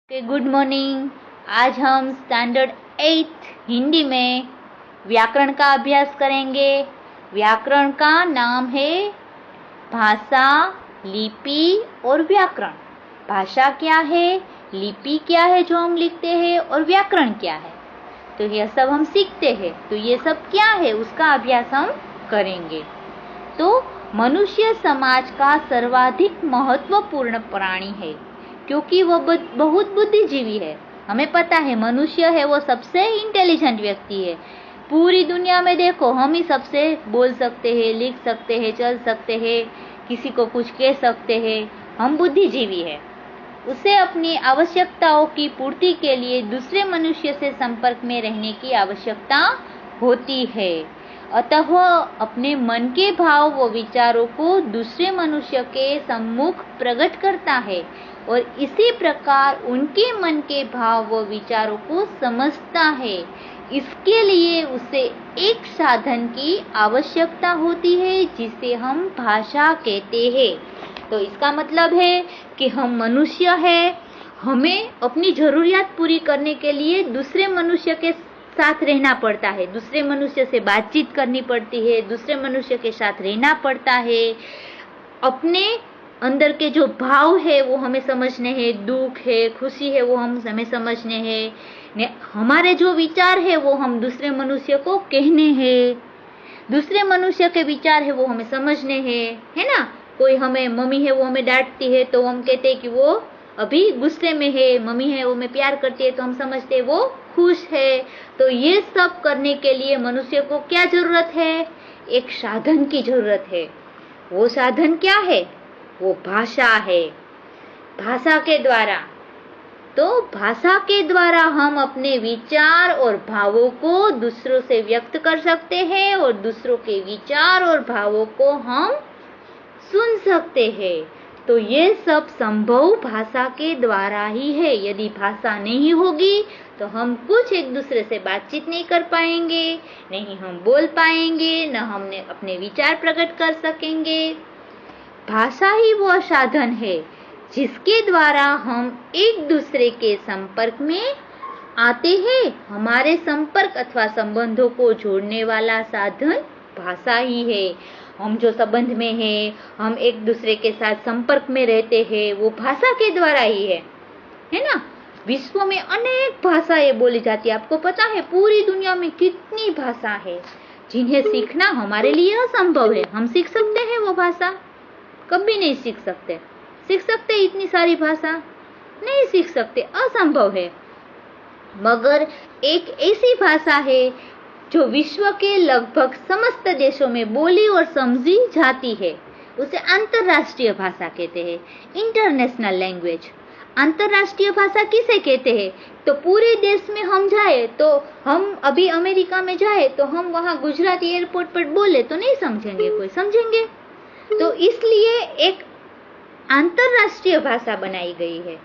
Good morning. आज हम standard 8 Hindi में व्याकरण का अभ्यास करेंगे। व्याकरण का नाम है भाषा, लिपि और व्याकरण। भाषा क्या है, लिपि क्या है जो हम लिखते हैं, और व्याकरण क्या है, तो यह सब हम सीखते हैं। तो ये सब क्या है उसका अभ्यास हम करेंगे। तो मनुष्य समाज का सर्वाधिक महत्वपूर्ण प्राणी है क्योंकि वह बहुत बुद्धिजीवी है। हमें पता है मनुष्य है वो सबसे इंटेलिजेंट व्यक्ति है। पूरी दुनिया में देखो, हम ही सबसे बोल सकते हैं, लिख सकते हैं, चल सकते हैं, किसी को कुछ कह सकते हैं। हम बुद्धिजीवी है। उसे अपनी आवश्यकताओं की पूर्ति के लिए दूसरे मनुष्य से संपर्क में रहने की आवश्यकता होती है। अतः वह अपने मन के भाव व विचारों को दूसरे मनुष्य के सम्मुख प्रकट करता है और इसी प्रकार उनके मन के भाव व विचारों को समझता है। इसके लिए उसे एक साधन की आवश्यकता होती है जिसे हम भाषा कहते हैं। तो इसका मतलब है कि हम मनुष्य है, हमें अपनी जरूरियात पूरी करने के लिए दूसरे मनुष्य के साथ रहना पड़ता है, दूसरे मनुष्य से बातचीत करनी पड़ती है, दूसरे मनुष्य के साथ रहना पड़ता है। अपने अंदर के जो भाव है वो हमें समझने हैं, दुख है, खुशी है, वो हमें समझने हैं। हमारे जो विचार है वो हम दूसरे मनुष्य को कहने हैं, दूसरे मनुष्य के विचार है वो हमें समझने हैं, है ना। कोई हमें, मम्मी है वो हमें डांटती है तो हम कहते हैं कि वो अभी गुस्से में है, मम्मी है वो हमें प्यार करती है तो हम समझते हैं वो खुश है। तो ये सब करने के लिए मनुष्य को क्या जरूरत है, एक साधन की जरूरत है। वो साधन क्या है, वो भाषा है। भाषा के द्वारा, तो भाषा के द्वारा हम अपने विचार और भावों को दूसरों से व्यक्त कर सकते हैं और दूसरों के विचार और भावों को हम सुन सकते हैं। तो ये सब संभव भाषा के द्वारा ही है। यदि भाषा नहीं होगी तो हम कुछ एक दूसरे से बातचीत नहीं कर पाएंगे, नहीं हम बोल पाएंगे, न हमने अपने विचार प्रकट कर सकेंगे। भाषा ही वो साधन है जिसके द्वारा हम एक दूसरे के संपर्क में आते हैं। हमारे संपर्क अथवा संबंधों को जोड़ने वाला साधन भाषा ही है। हम जो संबंध में है, हम एक दूसरे के साथ संपर्क में रहते हैं, वो भाषा के द्वारा ही है ना। विश्व में अनेक भाषाएं बोली जाती है। आपको पता है पूरी दुनिया में कितनी भाषा है जिन्हें सीखना हमारे लिए असंभव है। हम सीख सकते हैं वो भाषा? कभी नहीं सीख सकते। सीख सकते इतनी सारी भाषा? नहीं सीख सकते, असंभव है। मगर एक ऐसी भाषा है जो विश्व के लगभग समस्त देशों में बोली और समझी जाती है, उसे अंतरराष्ट्रीय भाषा कहते हैं, इंटरनेशनल लैंग्वेज। अंतरराष्ट्रीय भाषा किसे कहते हैं? तो पूरे देश में हम जाए, तो हम अभी अमेरिका में जाए तो हम वहाँ गुजराती एयरपोर्ट पर बोले तो नहीं समझेंगे, कोई समझेंगे? तो इसलिए एक अंतरराष्ट्रीय भाषा बनाई गई है।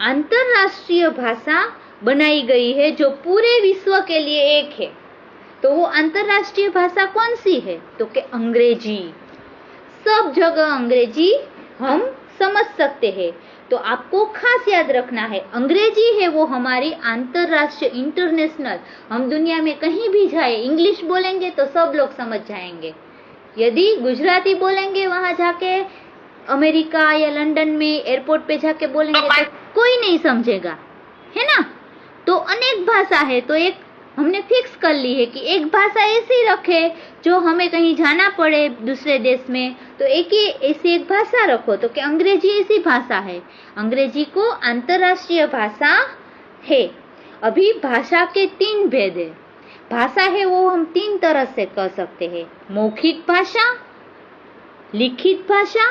अंतरराष्ट्रीय भाषा बनाई गई है जो पूरे विश्व के लिए एक है। तो वो अंतरराष्ट्रीय भाषा कौन सी है? तो कि अंग्रेजी। सब जगह अंग्रेजी हम समझ सकते हैं। तो आपको खास याद रखना है, अंग्रेजी है वो हमारी अंतरराष्ट्रीय, इंटरनेशनल। हम दुनिया में कहीं भी जाए, इंग्लिश बोलेंगे तो सब लोग समझ जाएंगे। यदि गुजराती बोलेंगे वहां जाके, अमेरिका या लंदन में एयरपोर्ट पे जाके बोलेंगे तो कोई नहीं समझेगा, है ना। तो अनेक भाषा है, तो एक हमने फिक्स कर ली है कि एक भाषा ऐसी रखे जो हमें कहीं जाना पड़े दूसरे देश में तो एक ही ऐसी एक भाषा रखो। तो कि अंग्रेजी ऐसी भाषा है, अंग्रेजी को अंतरराष्ट्रीय भाषा है। अभी भाषा के 3 भेद है। भाषा है वो हम 3 तरह से कर सकते हैं, मौखिक भाषा, लिखित भाषा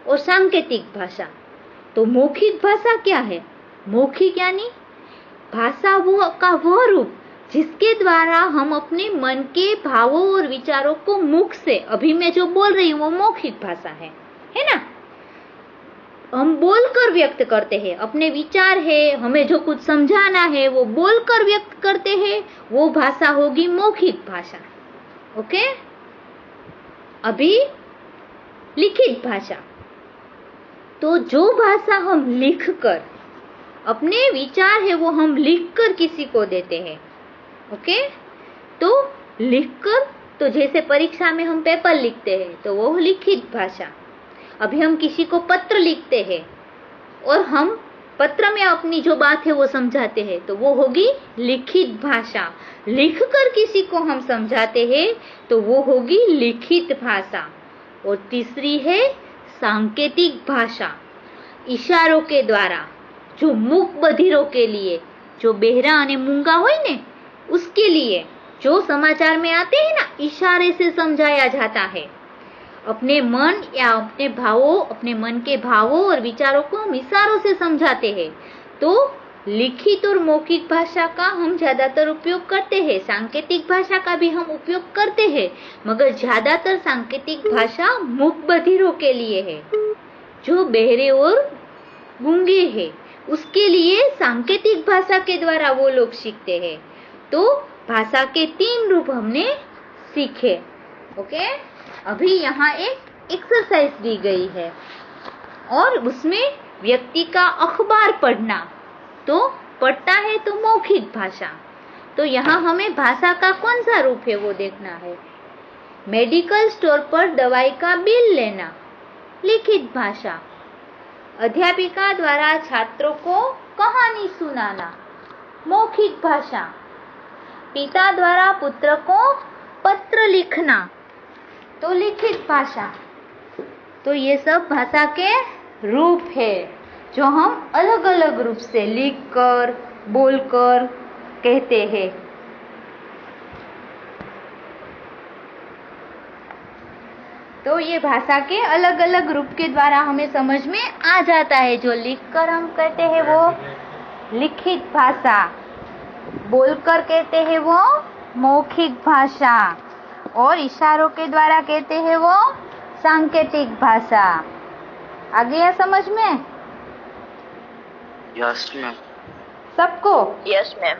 और सांकेतिक भाषा। तो मौखिक भाषा क्या है? मौखिक यानी भाषा वो का वह रूप जिसके द्वारा हम अपने मन के भावों और विचारों को मुख से, अभी मैं जो बोल रही हूँ वो मौखिक भाषा है ना। हम बोलकर व्यक्त करते हैं अपने विचार है, हमें जो कुछ समझाना है वो बोलकर व्यक्त करते हैं, वो भाषा होगी मौखिक भाषा। ओके। अभी लिखित भाषा, तो जो भाषा हम लिखकर अपने विचार है वो हम लिखकर किसी को देते हैं। ओके, तो लिखकर, तो जैसे परीक्षा में हम पेपर लिखते हैं तो वो लिखित भाषा। अभी हम किसी को पत्र लिखते हैं और हम पत्र में अपनी जो बात है वो समझाते हैं तो वो होगी लिखित भाषा। लिखकर किसी को हम समझाते हैं तो वो होगी लिखित भाषा। और तीसरी है सांकेतिक भाषा, इशारों के द्वारा, जो मूक बधिरों के लिए, जो बेहरा और मूंगा होय ने उसके लिए, जो समाचार में आते हैं ना, इशारे से समझाया जाता है। अपने मन या अपने भावों, अपने मन के भावों और विचारों को हम इशारों से समझाते हैं। तो लिखित और मौखिक भाषा का हम ज्यादातर उपयोग करते हैं, सांकेतिक भाषा का भी हम उपयोग करते हैं, मगर ज्यादातर सांकेतिक भाषा मूक बधिरों के लिए है, जो बहरे और गूंगे हैं उसके लिए सांकेतिक भाषा के द्वारा वो लोग सीखते हैं। तो भाषा के 3 रूप हमने सीखे। ओके, अभी यहाँ एक एक्सरसाइज दी गई है और उसमें व्यक्ति का अखबार पढ़ना, तो पढ़ता है तो मौखिक भाषा। तो यहाँ हमें भाषा का कौन सा रूप है वो देखना है। मेडिकल स्टोर पर दवाई का बिल लेना, लिखित भाषा। अध्यापिका द्वारा छात्रों को कहानी सुनाना, मौखिक भाषा। पिता द्वारा पुत्र को पत्र लिखना, तो लिखित भाषा। तो ये सब भाषा के रूप है जो हम अलग अलग रूप से लिखकर, बोलकर कहते हैं। तो ये भाषा के अलग अलग रूप के द्वारा हमें समझ में आ जाता है। जो लिखकर हम कहते हैं वो लिखित भाषा, बोलकर कहते हैं वो मौखिक भाषा, और इशारों के द्वारा कहते हैं वो सांकेतिक भाषा। आ गया समझ में? Yes ma'am. सबको? Yes ma'am.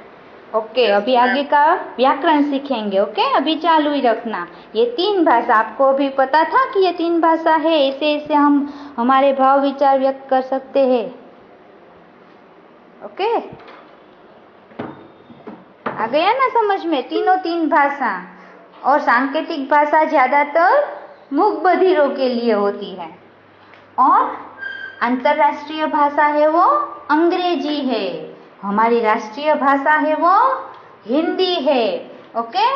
ओके, अभी आगे का व्याकरण सीखेंगे। ओके, अभी चालू ही रखना। ये 3 भाषा आपको भी पता था कि ये 3 भाषा है, ऐसे ऐसे हम हमारे भाव विचार व्यक्त कर सकते हैं। ओके, आ गया ना समझ में? तीनों 3 भाषा। और सांकेतिक भाषा ज्यादातर मूक बधिरों के लिए होती है, और अंतरराष्ट्रीय भाषा है वो अंग्रेजी है, हमारी राष्ट्रीय भाषा है वो हिंदी है। ओके,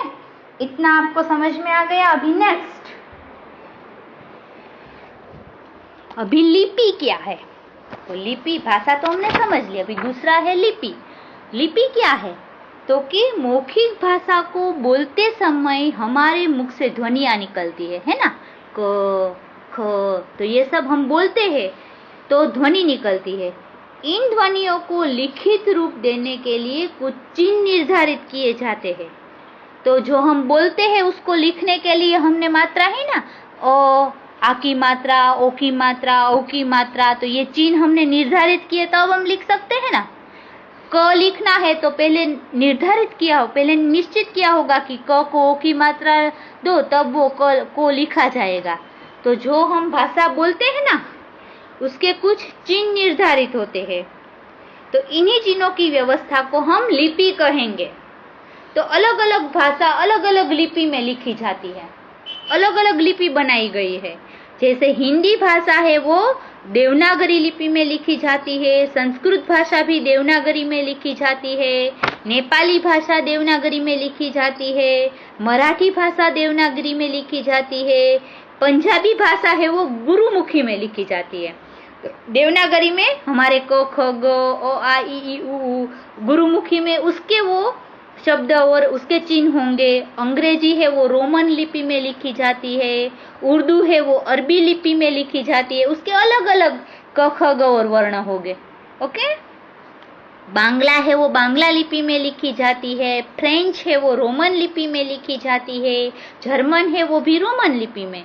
इतना आपको समझ में आ गया। अभी नेक्स्ट, अभी लिपि क्या है? तो लिपि भाषा तो हमने समझ ली, अभी दूसरा है लिपि। लिपि क्या है? तो कि मौखिक भाषा को बोलते समय हमारे मुख से ध्वनियां निकलती है ना, क ख, तो ये सब हम बोलते हैं तो ध्वनि निकलती है। इन ध्वनियों को लिखित रूप देने के लिए कुछ चिन्ह निर्धारित किए जाते हैं। तो जो हम बोलते हैं उसको लिखने के लिए हमने मात्रा है ना, ओ, आ की मात्रा, ओ की मात्रा, ओ की मात्रा, तो ये चिन्ह हमने निर्धारित किए तो अब हम लिख सकते हैं ना। क लिखना है तो पहले निर्धारित किया हो, पहले निश्चित किया होगा कि क को ओ की मात्रा दो, तब वो क को लिखा जाएगा। तो जो हम भाषा बोलते हैं ना उसके कुछ चिन्ह निर्धारित होते हैं, तो इन्हीं चिन्हों की व्यवस्था को हम लिपि कहेंगे। तो अलग अलग भाषा अलग अलग लिपि में लिखी जाती है, अलग अलग लिपि बनाई गई है। जैसे हिंदी भाषा है वो देवनागरी लिपि में लिखी जाती है, संस्कृत भाषा भी देवनागरी में लिखी जाती है, नेपाली भाषा देवनागरी में लिखी जाती है, मराठी भाषा देवनागरी में लिखी जाती है, पंजाबी भाषा है वो गुरुमुखी में लिखी जाती है। देवनागरी में हमारे क ख ग ओ आ ई उ, गुरुमुखी में उसके वो शब्द और उसके चिन्ह होंगे। अंग्रेजी है वो रोमन लिपि में लिखी जाती है, उर्दू है वो अरबी लिपि में लिखी जाती है, उसके अलग अलग क ख ग और वर्ण होंगे। ओके, बांग्ला है वो बांग्ला लिपि में लिखी जाती है, फ्रेंच है वो रोमन लिपि में लिखी जाती है, जर्मन है वो भी रोमन लिपि में,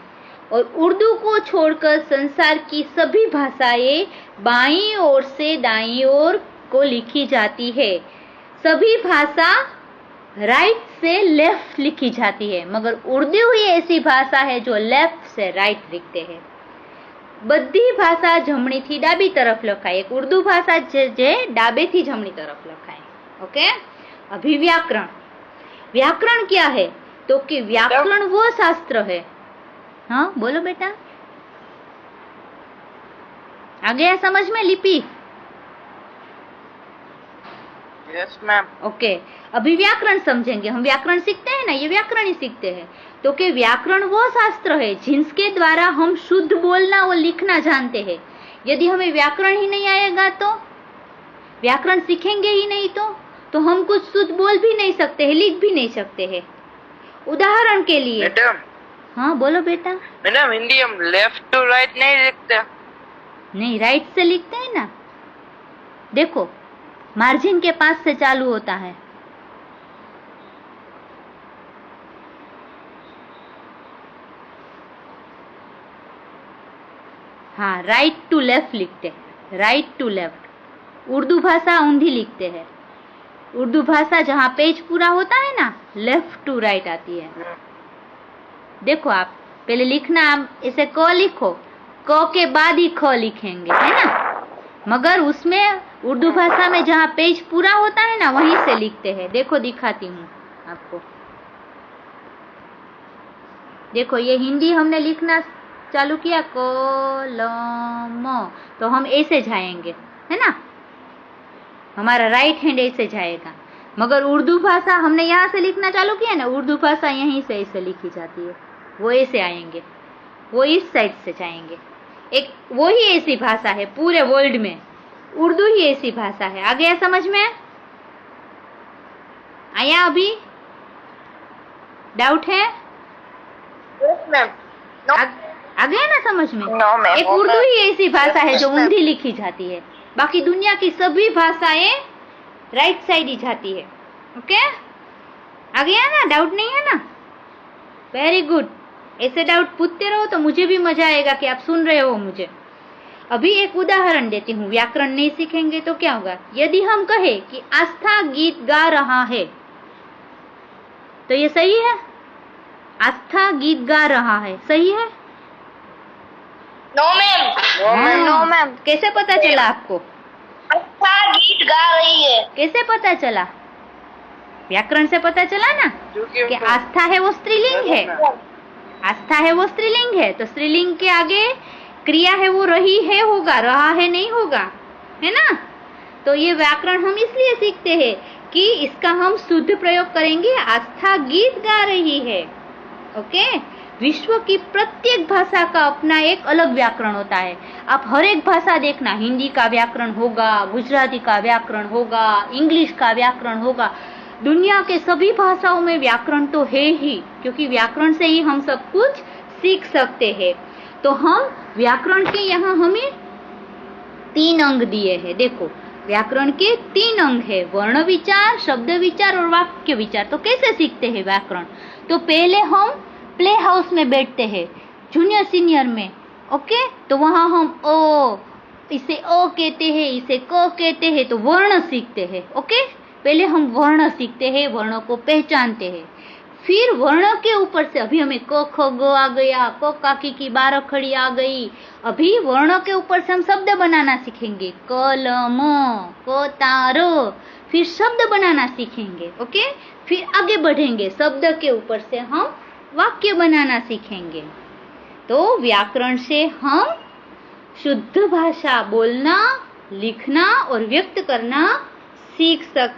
और उर्दू को छोड़कर संसार की सभी भाषाएं बाईं ओर से दाईं ओर को लिखी जाती है। सभी भाषा राइट से लेफ्ट लिखी जाती है, मगर उर्दू ही ऐसी भाषा है जो लेफ्ट से राइट लिखते हैं। બધી ભાષા જમણીથી ડાબી તરફ લખાય, એક ઉર્દू ભાષા જે ડાબેથી જમણી तरफ લખાય. ओके. अभी व्याकरण. व्याकरण क्या है? तो कि व्याकरण वो शास्त्र है. हाँ बोलो बेटा, आ गया समझ में लिपि? Yes ma'am. ओके. अभी व्याकरण समझेंगे. हम व्याकरण सीखते हैं ना, ये व्याकरण ही सीखते हैं. तो कि व्याकरण वो शास्त्र है जिसके द्वारा हम शुद्ध बोलना और लिखना जानते हैं. यदि हमें व्याकरण ही नहीं आएगा तो, व्याकरण सीखेंगे ही नहीं तो हम कुछ शुद्ध बोल भी नहीं सकते हैं, लिख भी नहीं सकते हैं. उदाहरण के लिए. मैडम. हाँ बोलो बेटा. मैडम हिंदी हम लेफ्ट टू राइट नहीं लिखते. नहीं, राइट से लिखते हैं ना. देखो, मार्जिन के पास से चालू होता है. हाँ, राइट टू लेफ्ट लिखते हैं, राइट टू लेफ्ट. उर्दू भाषा ऊंधी लिखते हैं. उर्दू भाषा जहाँ पेज पूरा होता है ना, लेफ्ट टू राइट आती है. देखो आप पहले लिखना, आप इसे क लिखो, क के बाद ही ख लिखेंगे, है ना. मगर उसमें उर्दू भाषा में जहाँ पेज पूरा होता है ना, वहीं से लिखते हैं. देखो दिखाती हूँ आपको. देखो ये हिंदी हमने लिखना चालू किया, कलम, तो हम ऐसे जाएंगे, है ना. हमारा राइट हैंड ऐसे जाएगा. मगर उर्दू भाषा हमने यहाँ से लिखना चालू किया ना, उर्दू भाषा यहीं से ऐसे लिखी जाती है. वो ऐसे आएंगे, वो इस साइड से जाएंगे. एक वो ही ऐसी भाषा है पूरे वर्ल्ड में, उर्दू ही ऐसी भाषा है. आ गया समझ में? आया अभी? डाउट है? Yes ma'am. आ गया ना समझ में? No ma'am. एक उर्दू ही ऐसी भाषा है जो ऊंधी लिखी जाती है. बाकी दुनिया की सभी भाषाएं राइट साइड ही जाती है. ओके. आ गया ना? डाउट नहीं है ना? Very good. ऐसे डाउट पूछते रहो तो मुझे भी मजा आएगा कि आप सुन रहे हो मुझे. अभी एक उदाहरण देती हूँ. व्याकरण नहीं सीखेंगे तो क्या होगा? यदि हम कहे कि आस्था गीत गा रहा है, तो ये सही है? आस्था गीत गा रहा है, सही है? No ma'am. No ma'am. कैसे पता चला आपको? अच्छा गीत गा रही है. कैसे पता चला? व्याकरण से पता चला ना कि आस्था है वो स्त्रीलिंग है. आस्था है वो स्त्रीलिंग है, तो स्त्रीलिंग के आगे क्रिया है वो रही है होगा, रहा है नहीं होगा, है ना. तो ये व्याकरण हम इसलिए सीखते हैं कि इसका हम शुद्ध प्रयोग करेंगे. आस्था गीत गा रही है. ओके. विश्व की प्रत्येक भाषा का अपना एक अलग व्याकरण होता है. आप हर एक भाषा देखना, हिंदी का व्याकरण होगा, गुजराती का व्याकरण होगा, इंग्लिश का व्याकरण होगा. दुनिया के सभी भाषाओं में व्याकरण तो है ही, क्योंकि व्याकरण से ही हम सब कुछ सीख सकते हैं. तो हम व्याकरण के यहाँ हमें 3 अंग दिए हैं. देखो व्याकरण के 3 अंग है, वर्ण विचार, शब्द विचार और वाक्य विचार. तो कैसे सीखते हैं व्याकरण? तो पहले हम प्ले हाउस में बैठते हैं, जूनियर सीनियर में. ओके. तो वहाँ हम ओ, इसे ओ कहते हैं, इसे क कहते हैं, तो वर्ण सीखते हैं. ओके. पहले हम वर्ण सीखते हैं, वर्णों को पहचानते हैं. फिर वर्ण के ऊपर से अभी हमें क ख ग आ गया, क काकी की बारह खड़ी आ गई. अभी वर्णों के ऊपर से हम शब्द बनाना सीखेंगे, कलम, कतारो. फिर शब्द बनाना सीखेंगे. ओके. फिर आगे बढ़ेंगे, शब्द के ऊपर से हम वाक्य बनाना सीखेंगे. तो व्याकरण से हम शुद्ध भाषा बोलना, लिखना और व्यक्त करना सीख सकते